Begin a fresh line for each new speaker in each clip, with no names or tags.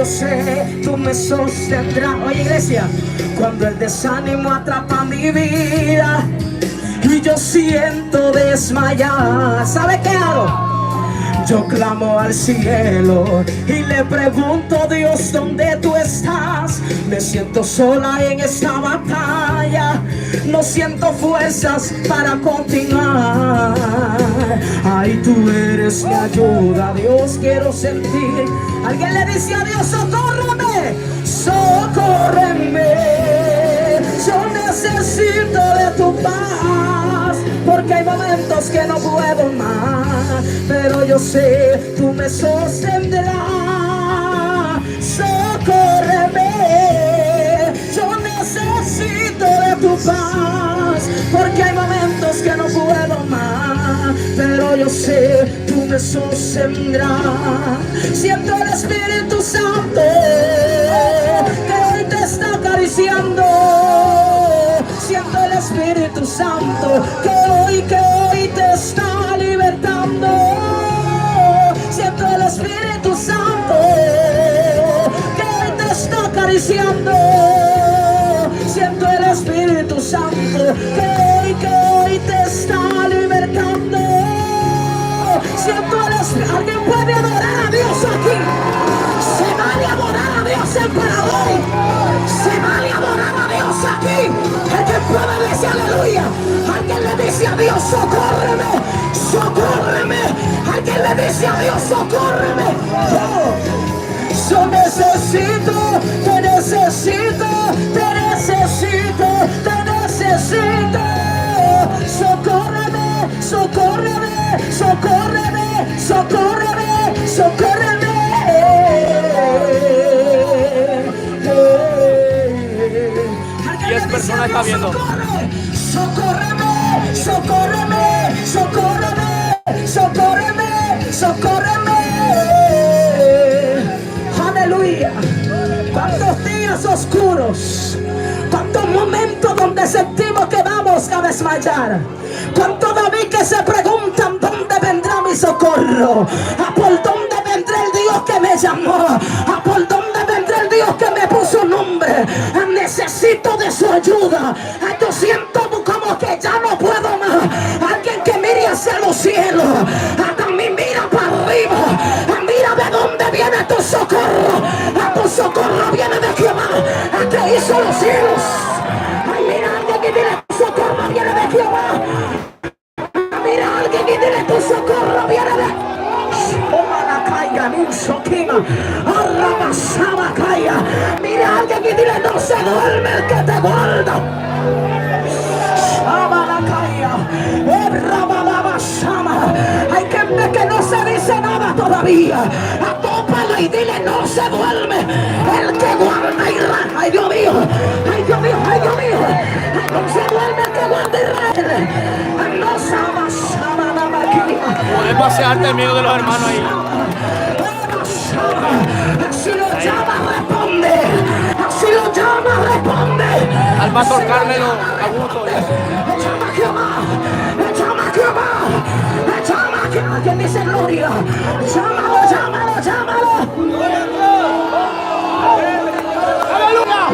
yo sé, tú me sostendrás. Oye, iglesia, cuando el desánimo atrapa mi vida y yo siento desmayar, ¿sabe qué hago? Yo clamo al cielo y le pregunto, Dios, ¿dónde tú estás? Me siento sola en esta batalla, no siento fuerzas para continuar. Ay, tú eres mi ayuda, Dios, quiero sentir. Alguien le dice a Dios, socórreme, socórreme. Yo necesito de tu paz, porque hay momentos que no puedo más, pero yo sé, tú me sostendrás. Socórreme, yo necesito de tu paz, porque hay momentos que no puedo más, pero yo sé, tú me sostendrás. Siento el Espíritu Santo que hoy te está acariciando. Siento el Espíritu Santo que hoy te está libertando. Siento el Espíritu Santo que hoy te está acariciando. Siento el Espíritu Santo que hoy te está libertando. Siento el Espíritu. ¿Alguien puede adorar a Dios aquí? Se vale adorar a Dios emperador. Se vale adorar a Dios aquí. El que puede decir aleluya. Alguien le dice a Dios, socórreme, socórreme. Alguien le dice a Dios, socórreme. Yo necesito, te necesito, te necesito, te necesito. Socórreme, socórreme, socórreme, socórreme, socórreme.
10 personas está viendo.
Socórreme, socórreme, socórreme, socórreme, socórreme. Aleluya. Cuántos días oscuros, cuántos momentos donde sentimos que vamos a desmayar. Cuántos David que se preguntan dónde vendrá mi socorro. ¿A por dónde vendrá el Dios que me llamó? ¿A por dónde vendrá el Dios que me puso nombre? Necesito de su ayuda. Yo siento como que ya no puedo más. Alguien que mire hacia los cielos. Hasta mí mira para arriba. Mira de dónde viene tu socorro. Tu socorro viene de Jehová, que hizo los cielos. Ay, mira alguien que tiene tu socorro viene de Jehová. Mira alguien que tiene tu socorro viene de mira alguien que tiene no se duerme el que te guarda. Hay gente que no se dice nada todavía. Atópalo y dile no se duerme el que guarda Israel. Ay Dios mío, ay Dios mío, ay Dios mío. No se duerme el que guarda Israel. No
Puedes pasearte el miedo de los hermanos ahí.
si lo llama responde. Si lo llama responde.
Al pastor Carmelo Augusto.
Llama a Jehová. Llama a Jehová. Llama a Jehová. ¿Quién dice gloria? Llámalo, llámalo, llámalo.
¡Aleluya!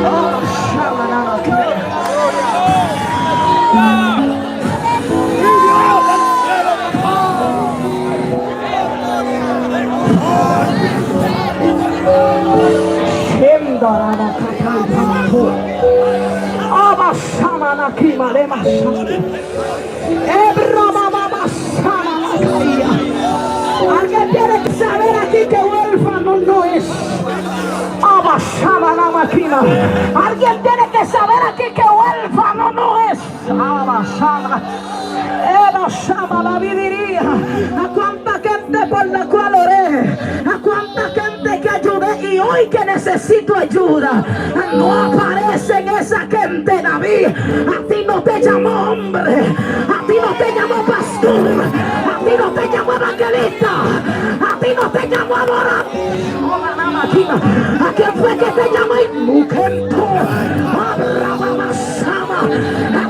Alguien tiene que saber aquí que huérfano no es. Alguien tiene que saber aquí que huérfano no es. David diría, a cuánta gente por la cual oré, a cuánta gente que ayudé y hoy que necesito ayuda, no aparece en esa gente. David, a ti no te llamó hombre, a ti no te llamó pastor, a ti no te llamó evangelista, a ti no te llamó adorador. ¿A quién fue que te llamó?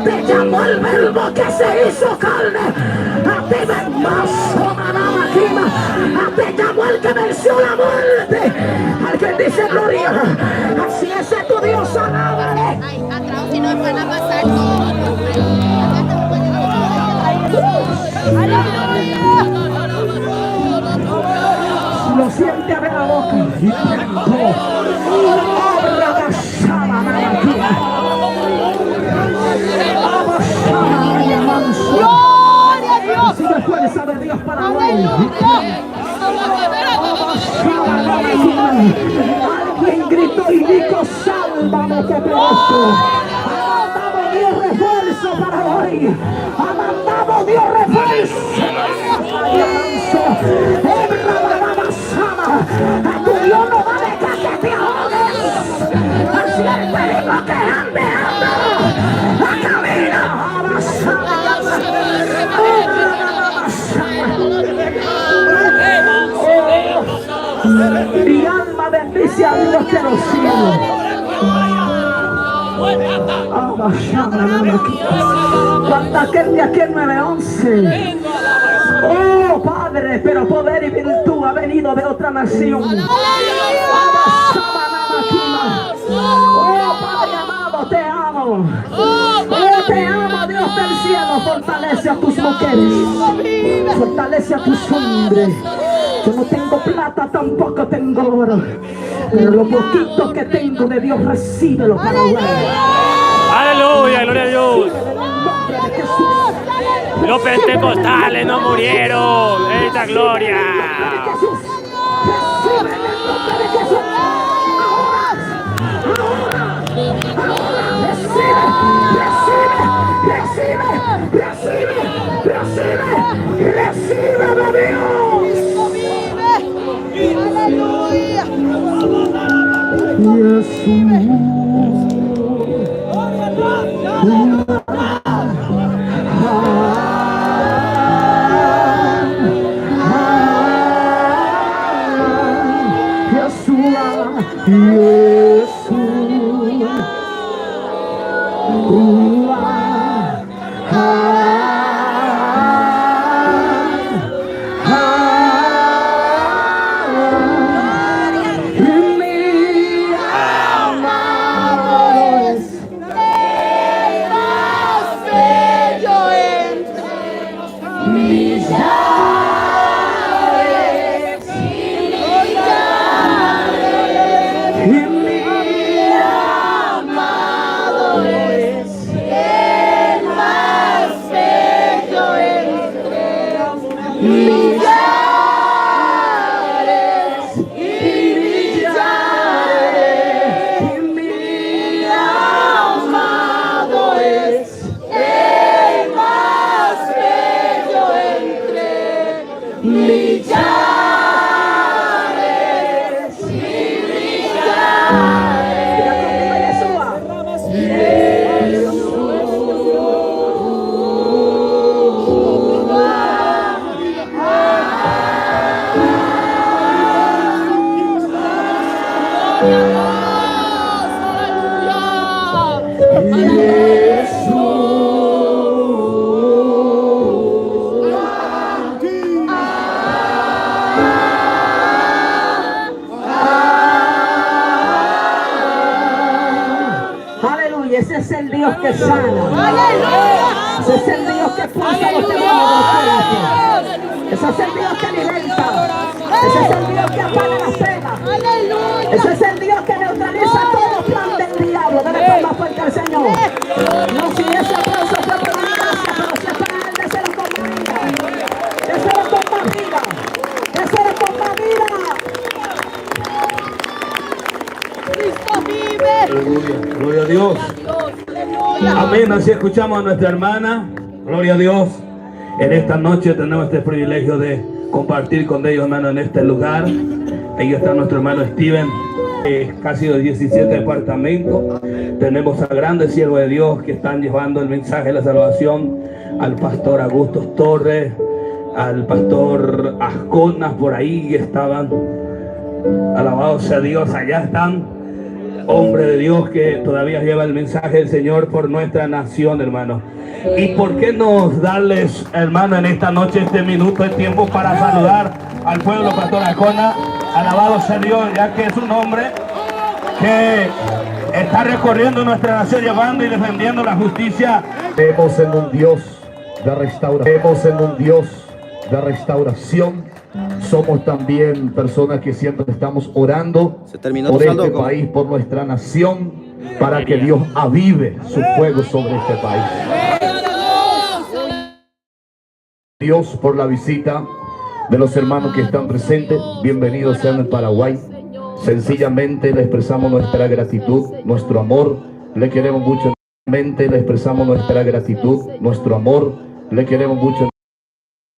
Te llamó el verbo que se hizo carne. Te llamó el que venció la muerte. Alguien dice Siente abre la boca.
Gloria a Dios.
Recibe fuerza de Dios para hoy. Alguien gritó y dijo: sálvame que perezco. Ha mandado Dios refuerzo para hoy. Ha mandado Dios refuerzo. A tu Dios no va a dejar que te ahogues. Así el peligro que ande, anda. Camina. Mi alma bendice a Dios de los cielos. Cuando aquel de aquel 9:11. Oh Padre, pero poder y virtud ha venido de otra nación. Oh Padre amado, te amo. Oh te amo, Dios del cielo. Fortalece a tus mujeres. Fortalece a tus hombres. Yo no tengo plata, tampoco tengo oro, pero lo poquito que tengo de Dios, recíbelo para hoy.
Aleluya, gloria a Dios.
En el nombre de Jesús.
Los pentecostales no murieron. Esta gloria.
Jesús, recibe en el nombre de Jesús. Ahora, recibe de Dios.
Aleluya.
Aleluya, ese es el Dios que sana.
Aleluya.
Ese es el Dios que expulsa los demonios de los cuerpos. Ese es el Dios que liberta. Ese es el Dios que apaga las penas.
Aleluya.
Ese es el Dios que neutraliza todo plan del diablo. Dale palmas fuerte al Señor. No, si ese aplauso fue por mi gracia, pero si es para él, déselo con más vida. Déselo con más vida. Déselo con más vida.
Cristo vive.
Aleluya, gloria a Dios.
Aleluya.
Amén, así escuchamos a nuestra hermana. Gloria a Dios. En esta noche tenemos este privilegio de compartir con ellos, hermano, en este lugar. Ahí está nuestro hermano Steven, casi de 17 departamentos. Tenemos a grandes siervos de Dios que están llevando el mensaje de la salvación. Al pastor Augusto Torres, al pastor Ascona, por ahí estaban. Alabado sea Dios, allá están. Hombre de Dios que todavía lleva el mensaje del Señor por nuestra nación, hermano. ¿Y por qué no darles, hermano, en esta noche, este minuto de tiempo para saludar al pueblo, pastor Ascona? Alabado sea Dios, ya que es un hombre que está recorriendo nuestra nación, llevando y defendiendo la justicia.
Creemos en un Dios de restauración. Creemos en un Dios de restauración. somos también personas que siempre estamos orando
Se terminó
por
tu saldo,
este
¿cómo?
país, por nuestra nación, para que Dios avive su fuego sobre este país. Dios por la visita de los hermanos que están presentes. Bienvenidos sean en Paraguay. Sencillamente le expresamos nuestra gratitud, nuestro amor. Le queremos mucho. Le expresamos nuestra gratitud, nuestro amor. Le queremos mucho.